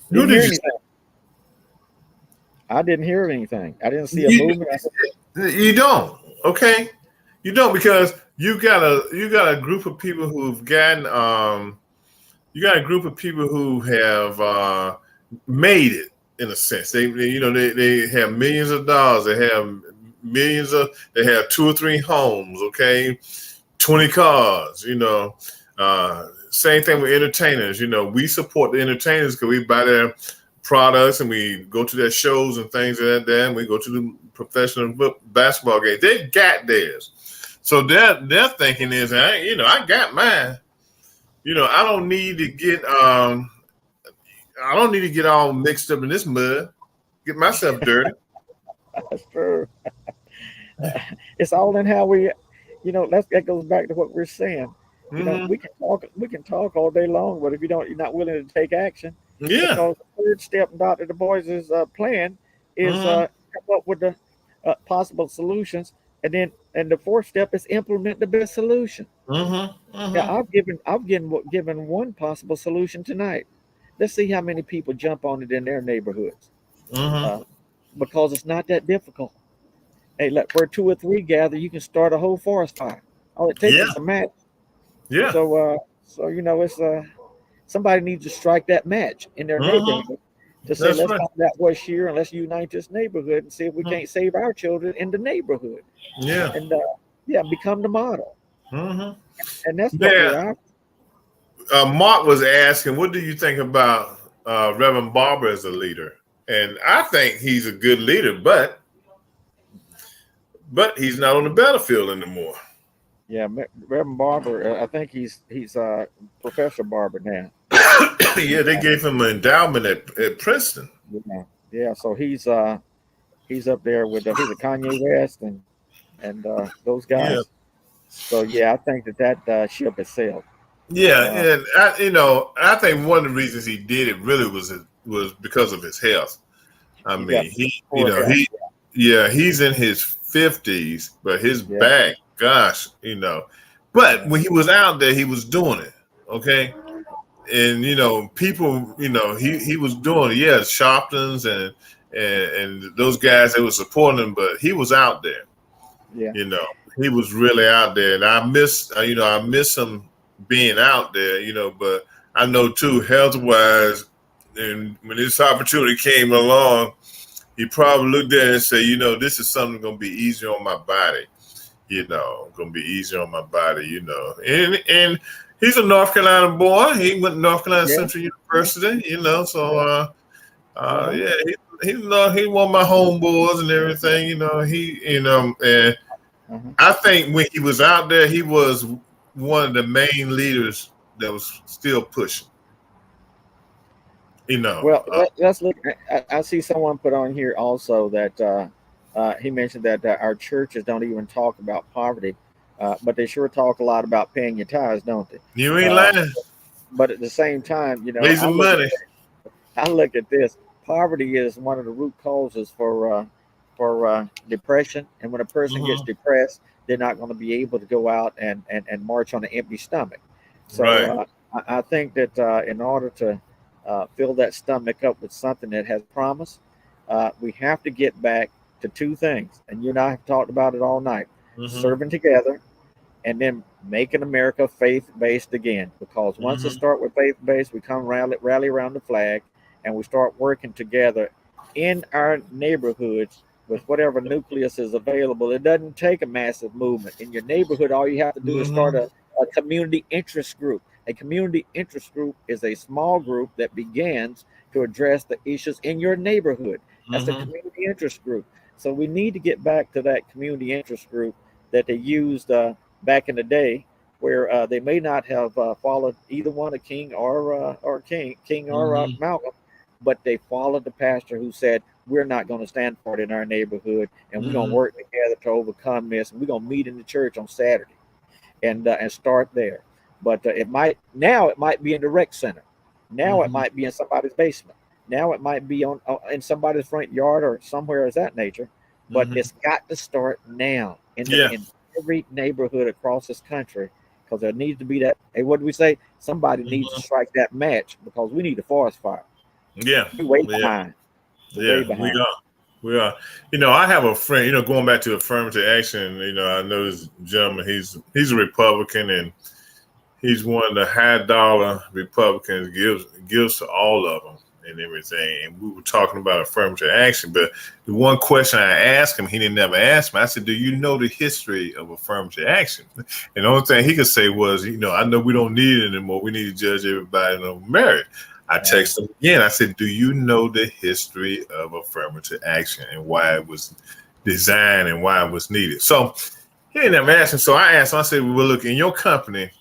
Who Didn't did hear you anything. I didn't hear anything. I didn't see a You, movement. you don't, okay? You don't because you got a group of people who've gotten you got a group of people who have made it in a sense. They have millions of dollars. They have two or three homes, okay, 20 cars. Same thing with entertainers. We support the entertainers because we buy their products and we go to their shows and things like that. And we go to the professional basketball games. They got theirs, so their thinking is, I got mine. I don't need to get all mixed up in this mud. Get myself dirty. That's true. It's all in how we, that goes back to what we're saying. hmm We can talk all day long, but if you're not willing to take action, Yeah. because the third step in Dr. Du Bois's plan is hmm come up with the possible solutions, and the fourth step is implement the best solution. hmm Yeah, hmm I've given one possible solution tonight. Let's see how many people jump on it in their neighborhoods, hmm uh, because it's not that difficult. Hey, look, where two or three gather, you can start a whole forest fire. All it takes Yeah. is a match. Yeah. So it's somebody needs to strike that match in their hmm neighborhood to say, That's let's right. find out what's here and let's unite this neighborhood and see if we Mhm. can't save our children in the neighborhood. Yeah. And become the model. hmm And that's what we're Now, after. Mark was asking, what do you think about Reverend Barber as a leader? And I think he's a good leader, but he's not on the battlefield anymore. Yeah, Reverend Barber. I think he's Professor Barber now. Yeah, they gave him an endowment at Princeton. Yeah, yeah. So he's up there with he's a Kanye West and those Yeah, guys. So yeah, I think that ship has sailed. yeah, Uh, and I think one of the reasons he did it really was because of his health. I yeah, mean, he, poor health. yeah, he's in his 50s, but his Yeah, back, gosh, But yeah, when he was out there, he was doing it. Okay, and people, he was doing it. Yeah, Sharptons and those guys that were supporting him, but he was out there. yeah, You know, he was really out there, and I miss him being out there. But I know too, health wise, and when this opportunity came along, he probably looked at it and said, this is something going to be easier on my body. Going to be easier on my body. And he's a North Carolina boy. He went to North Carolina yeah. Central University. So Uh-huh. yeah, he won my homeboys and everything. And Uh-huh. I think when he was out there, he was one of the main leaders that was still pushing. Well, let's look. I see someone put on here also that he mentioned that our churches don't even talk about poverty, but they sure talk a lot about paying your tithes, don't they? You ain't Uh, lying. but at the same time, Raising money. I look at this. Poverty is one of the root causes for depression, and when a person gets Hmm. depressed, they're not going to be able to go out and march on an empty stomach. So Right. I think that in order to fill that stomach up with something that has promise, we have to get back to two things, and you and I have talked about it all night: Hmm. serving together and then making America faith based again. Because once it Hmm. start with faith based, we come rally around the flag, and we start working together in our neighborhoods with whatever nucleus is available. It doesn't take a massive movement in your neighborhood. All you have to do is start Hmm. a community interest group. A community interest group is a small group that begins to address the issues in your neighborhood. That's a Hmm. community interest group. So we need to get back to that community interest group that they used back in the day, where they may not have followed either one of King or Hmm. Malcolm, but they followed the pastor who said, "We're not going to stand for it in our neighborhood, and we're going to Hmm. work together to overcome this. And we're going to meet in the church on Saturday and start there." But it might be in the rec center. Now it Hmm. might be in somebody's basement. Now it might be on in somebody's front yard or somewhere of that nature. But Hmm. it's got to start now Yeah. in every neighborhood across this country, because there needs to be that. Hey, what do we say? Somebody needs to Hmm. strike that match, because we need a forest fire. Yeah. We're way Yeah. behind. We're way Yeah. We behind. are. We are. I have a friend. Going back to affirmative action. I know this gentleman. He's a Republican, and he's one of the high dollar Republicans. Gives to all of them and everything. And we were talking about affirmative action, but the one question I asked him, he didn't never ask me. I said, "Do you know the history of affirmative action?" And the only thing he could say was, "I know we don't need it anymore. We need to judge everybody on merit." I Uh, texted him again. I said, "Do you know the history of affirmative action and why it was designed and why it was needed?" So he didn't ever ask him. So I asked him. I said, "Well, look, in your company,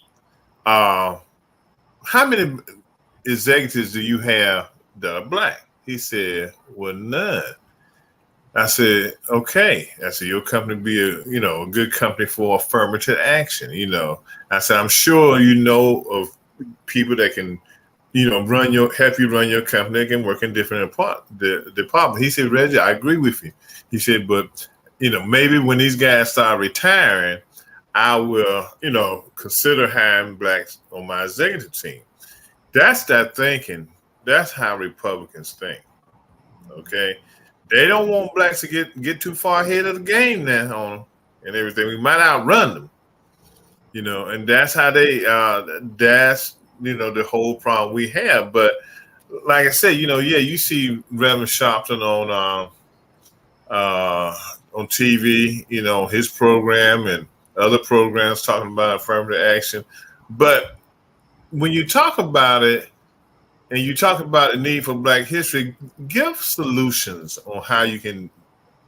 uh, how many executives do you have that are black?" He said, "Well, none." I said, "Okay." I said, "Your company be a good company for affirmative action." I said, "I'm sure you know of people that can help you run your company. They can work in different department." He said, "Reggie, I agree with you." He said, "But maybe when these guys start retiring, I will consider hiring blacks on my executive team." That's that thinking. That's how Republicans think. Okay, they don't want blacks to get too far ahead of the game now on them and everything. We might outrun them, and that's how they. That's the whole problem we have. But like I said, yeah, you see Reverend Sharpton on TV, his program and other programs talking about affirmative action. But when you talk about it, and you talk about the need for Black history, give solutions on how you can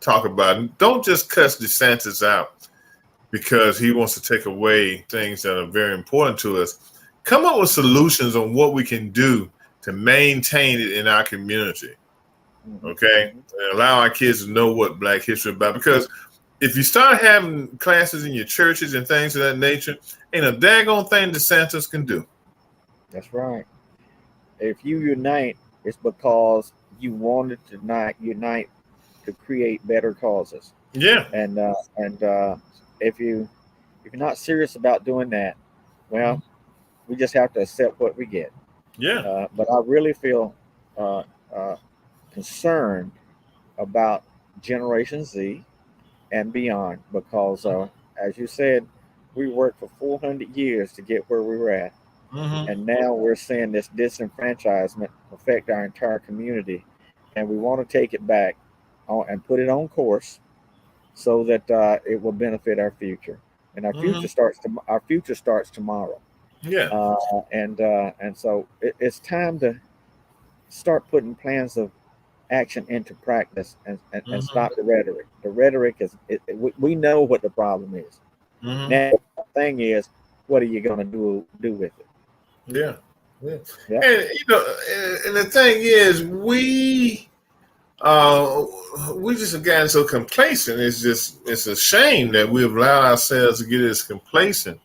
talk about it. Don't just cuss DeSantis out because he wants to take away things that are very important to us. Come up with solutions on what we can do to maintain it in our community. Okay, and allow our kids to know what Black history is about. Because if you start having classes in your churches and things of that nature, ain't a daggone thing DeSantis can do. That's right. If you unite, it's because you wanted to not unite to create better causes. Yeah, And if you're not serious about doing that, well, we just have to accept what we get. yeah. But I really feel uh, uh, concerned about Generation Z and beyond because, as you said, we worked for 400 years to get where we were at. Mm-hmm. And now we're seeing this disenfranchisement affect our entire community. And we want to take it back and put it on course so that it will benefit our future. And Mm-hmm. our future starts tomorrow. Yeah. And so it's time to start putting plans of action into practice and Mm-hmm. stop the rhetoric. The rhetoric we know what the problem is. Mm-hmm. Now the thing is, what are you going to do with it? Yeah. Yeah. Yeah. And and the thing is, uh we just have gotten so complacent. It's a shame that we've allowed ourselves to get as complacent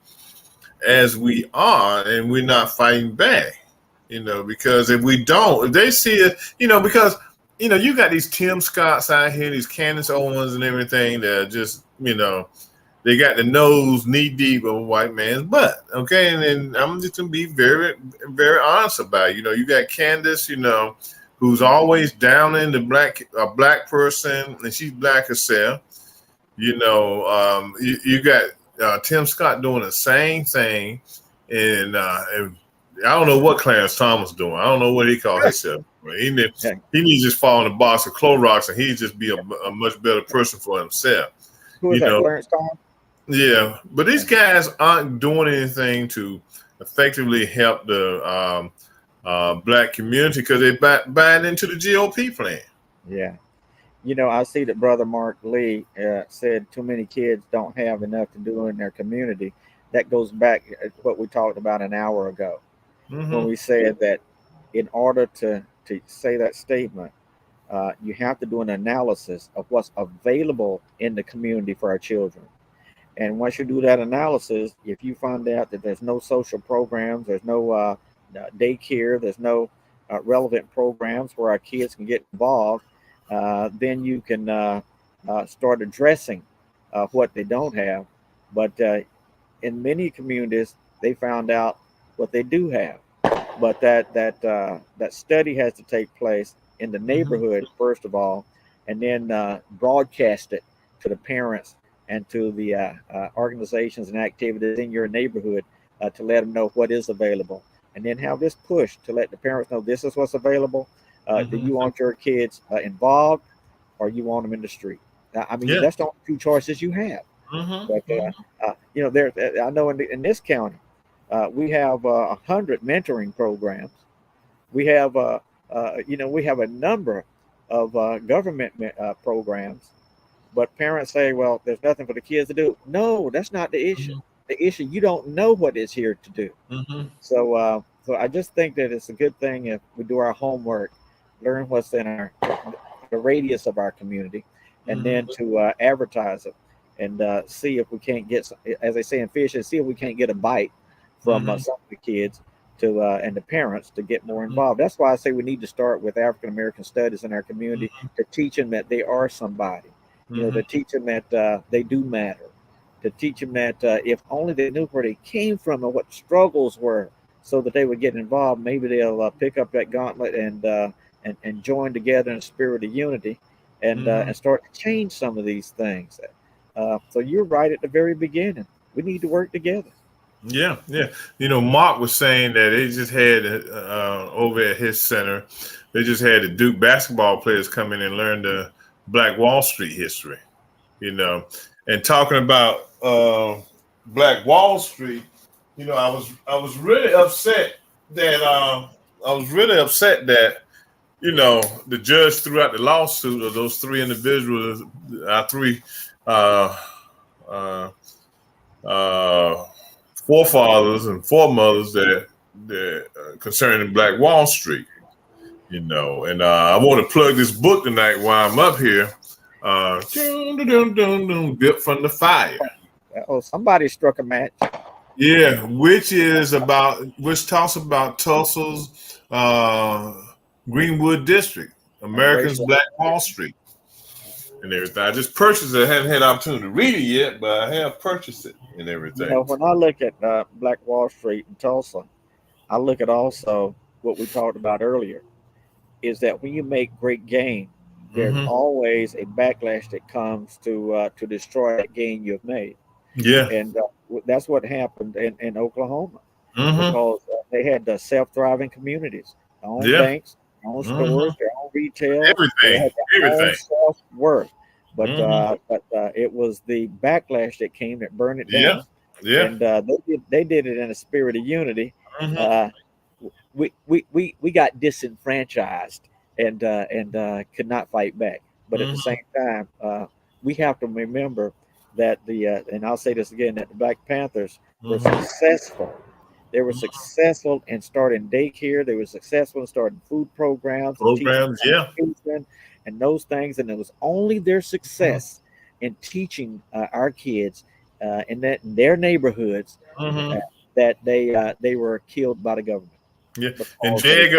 as we are, and we're not fighting back. Because if they see it, because you got these Tim Scotts out here, these Candace Owens and everything that are just, they got the nose knee deep of a white man's butt. Okay. And then I'm just gonna be very, very honest about it. You got Candace, who's always down in a black person, and she's black herself. You got Tim Scott doing the same thing, and I don't know what Clarence Thomas doing. I don't know what he called himself. He needs to just fall in a box of Clorox, and he'd just be a much better person for himself. Who is You that, know, Clarence Thomas? yeah. But these guys aren't doing anything to effectively help the black community because they buying into the GOP plan. Yeah. I see that Brother Mark Lee said too many kids don't have enough to do in their community. That goes back to what we talked about an hour ago when Mm-hmm. we said that in order to say that statement, you have to do an analysis of what's available in the community for our children. And once you do that analysis, if you find out that there's no social programs, there's no daycare, there's no relevant programs where our kids can get involved, then you can start addressing what they don't have. But in many communities, they found out what they do have. But that study has to take place in the Mm-hmm. neighborhood first of all, and then broadcast it to the parents and to the organizations and activities in your neighborhood to let them know what is available, and then have this push to let the parents know this is what's available. Do Mm-hmm. you want your kids involved, or you want them in the street? I mean, Yeah. that's the only two choices you have. But Mm-hmm. there, I know in this county, we have 100 mentoring programs. We have, we have a number of government programs. But parents say, "Well, there's nothing for the kids to do." No, that's not the issue. Mm-hmm. The issue, you don't know what is here to do. Mm-hmm. So I just think that it's a good thing if we do our homework, learn what's in the radius of our community, and then Mm-hmm. to advertise it and see if we can't get, as they say in fishing, see if we can't get a bite from Mm-hmm. some of the kids to and the parents to get more involved. That's why I say we need to start with African American studies in our community to teach them that they are somebody. Mm-hmm. To teach them that they do matter. To teach them that if only they knew where they came from and what struggles were, so that they would get involved. Maybe they'll pick up that gauntlet and join together in a spirit of unity, Mm-hmm. and start to change some of these things. So you're right at the very beginning. We need to work together. Yeah, yeah. Mark was saying that they just had over at his center, they just had the Duke basketball players come in and learn the Black Wall Street history. You know, and talking about Black Wall Street, I was really upset that was really upset that the judge threw out the lawsuit of those three individuals, three uh, uh, uh, forefathers and foremothers that concerning Black Wall Street. And I want to plug this book tonight while I'm up here. Built from the Fire. Oh, somebody struck a match. Yeah, which talks about Tulsa's Greenwood District, America's Black Wall Street, and everything. I just purchased it. I haven't had an opportunity to read it yet, but I have purchased it and everything. When I look at Black Wall Street in Tulsa, I look at also what we talked about earlier, is that when you make great gain, there's always a backlash that comes to destroy that gain you've made. Yeah, and that's what happened in Oklahoma, because they had the self-thriving communities, their own banks, their own stores, their own retail, everything. Own self-worth. But it was the backlash that came that burned it down. And they did it in a spirit of unity. We got disenfranchised and could not fight back. But at the same time, we have to remember that and I'll say this again, that the Black Panthers were successful. They were successful in starting daycare. They were successful in starting food programs, and those things. And it was only their success in teaching our kids in their neighborhoods that they were killed by the government. Yeah, and J.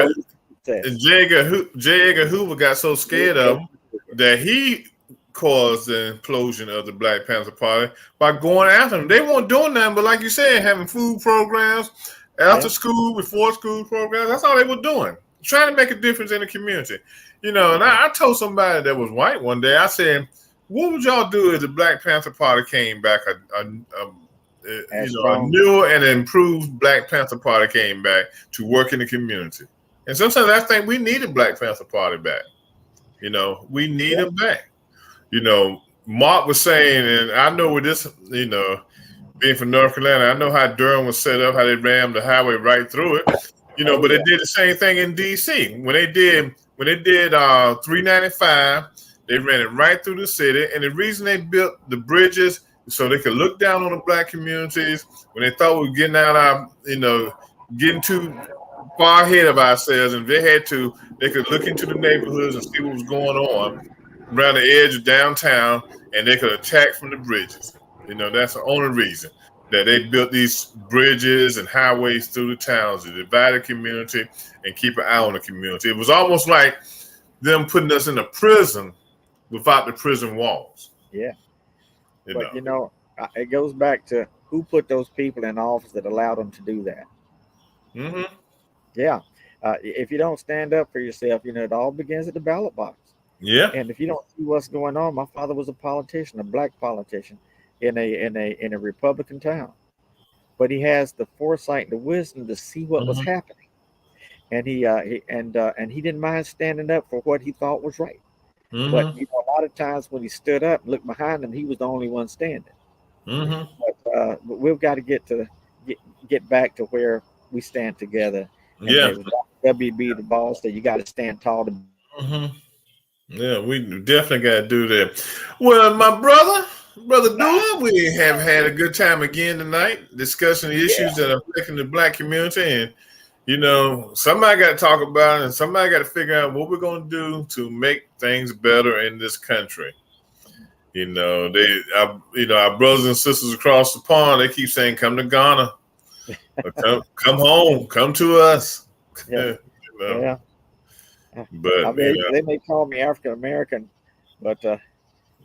Edgar Hoover got so scared of them that he caused the implosion of the Black Panther Party by going after them. They weren't doing nothing, but like you said, having food programs, after school, before school programs. That's all they were doing, trying to make a difference in the community. And I told somebody that was white one day, I said, what would y'all do if the Black Panther Party came back, a newer and improved Black Panther Party came back to work in the community? And sometimes I think we need a Black Panther Party back. We need them back. Mark was saying, and I know with this, being from North Carolina, I know how Durham was set up, how they rammed the highway right through it. But they did the same thing in DC. When they did 395, they ran it right through the city. And the reason they built the bridges so they could look down on the Black communities when they thought we were getting out getting too far ahead of ourselves, and they could look into the neighborhoods and see what was going on around the edge of downtown, and they could attack from the bridges. That's the only reason that they built these bridges and highways through the towns to divide the community and keep an eye on the community. It was almost like them putting us in a prison without the prison walls. Yeah. But it goes back to who put those people in office that allowed them to do that. Yeah. If you don't stand up for yourself, it all begins at the ballot box. Yeah. And if you don't see what's going on, my father was a politician, a Black politician in a Republican town, but he has the foresight and the wisdom to see what was happening, and he didn't mind standing up for what he thought was right. But a lot of times when he stood up, looked behind him, he was the only one standing. But we've got to get back to where we stand together. And WB the boss that you got to stand tall to. Yeah, we definitely got to do that. Well, my brother Dula, we have had a good time again tonight discussing the issues that are affecting the Black community. And, somebody got to talk about it, and somebody got to figure out what we're going to do to make things better in this country. Our brothers and sisters across the pond, they keep saying, come to Ghana. Come home. Come to us. Yeah. But they may call me African American, but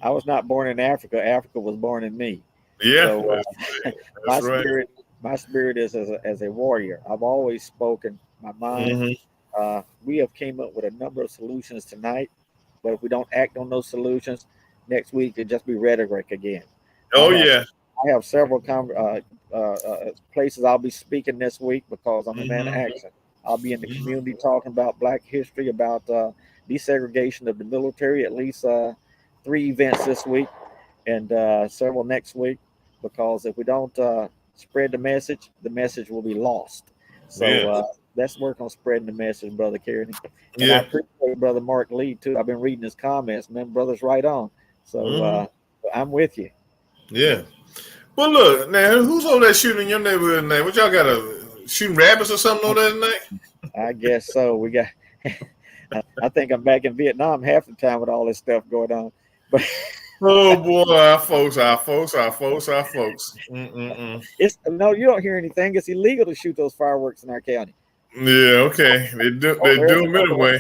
I was not born in Africa. Africa was born in me. Yeah, so, my spirit is as a warrior. I've always spoken my mind. We have came up with a number of solutions tonight, but if we don't act on those solutions, next week it'll just be rhetoric again. I have several places I'll be speaking this week because I'm a man of action. I'll be in the community talking about Black history, about desegregation of the military, at least 3 events this week and several next week, because if we don't spread the message will be lost. So let's work on spreading the message, Brother Kearney. And I Yeah. appreciate Brother Mark Lee too. I've been reading his comments, man. Brother's right on. So I'm with you. Yeah. Well, look, now, who's over there shooting in your neighborhood tonight? What y'all got, shooting rabbits or something over there tonight? I guess so. We got. I think I'm back in Vietnam half the time with all this stuff going on. But oh boy, our folks. Mm-mm-mm. it's no, you don't hear anything. It's illegal to shoot those fireworks in our county. Yeah, okay. They do Oh, them anyway.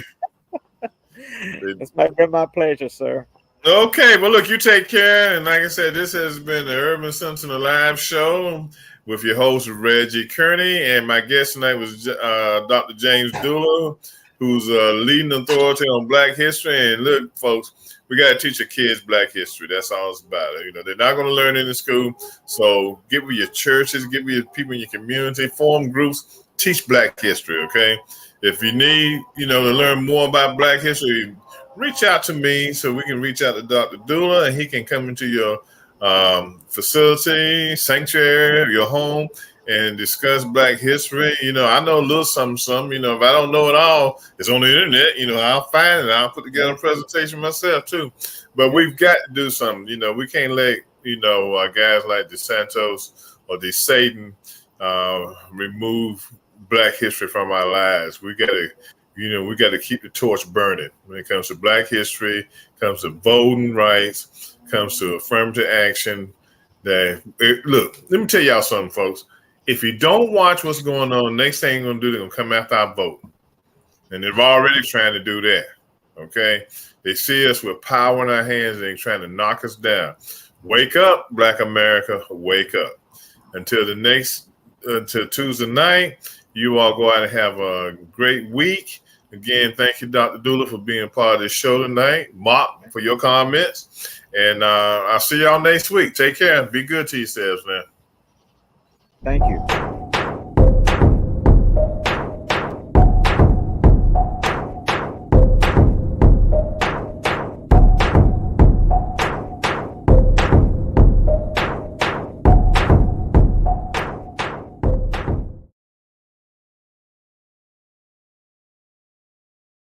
It's been my pleasure, sir. Okay, well, look, you take care. And like I said, this has been the Urban Sentinel Live Show with your host, Reggie Kearney. And my guest tonight was Dr. James Dula, who's a leading authority on Black history. And look, folks, we got to teach your kids Black history. That's all it's about. You know, they're not going to learn it in school. So get with your churches, get with your people in your community, form groups, teach Black history, okay? If you need, to learn more about Black history, reach out to me so we can reach out to Dr. Dula and he can come into your facility, sanctuary, your home, and discuss Black history. I know a little something. If I don't know it all, it's on the internet. I'll find it. I'll put together a presentation myself too. But we've got to do something. We can't let, guys like DeSantos or DeSatan remove Black history from our lives. We got to we got to keep the torch burning when it comes to Black history, comes to voting rights, comes to affirmative action. Look, let me tell y'all something, folks. If you don't watch what's going on, next thing they're going to do, they're going to come after our vote. And they're already trying to do that, okay? They see us with power in our hands and they're trying to knock us down. Wake up, Black America, wake up. Until Tuesday night, you all go out and have a great week. Again, thank you, Dr. Dula, for being part of this show tonight. Mark, for your comments. And I'll see y'all next week. Take care. Be good to yourselves, man. Thank you.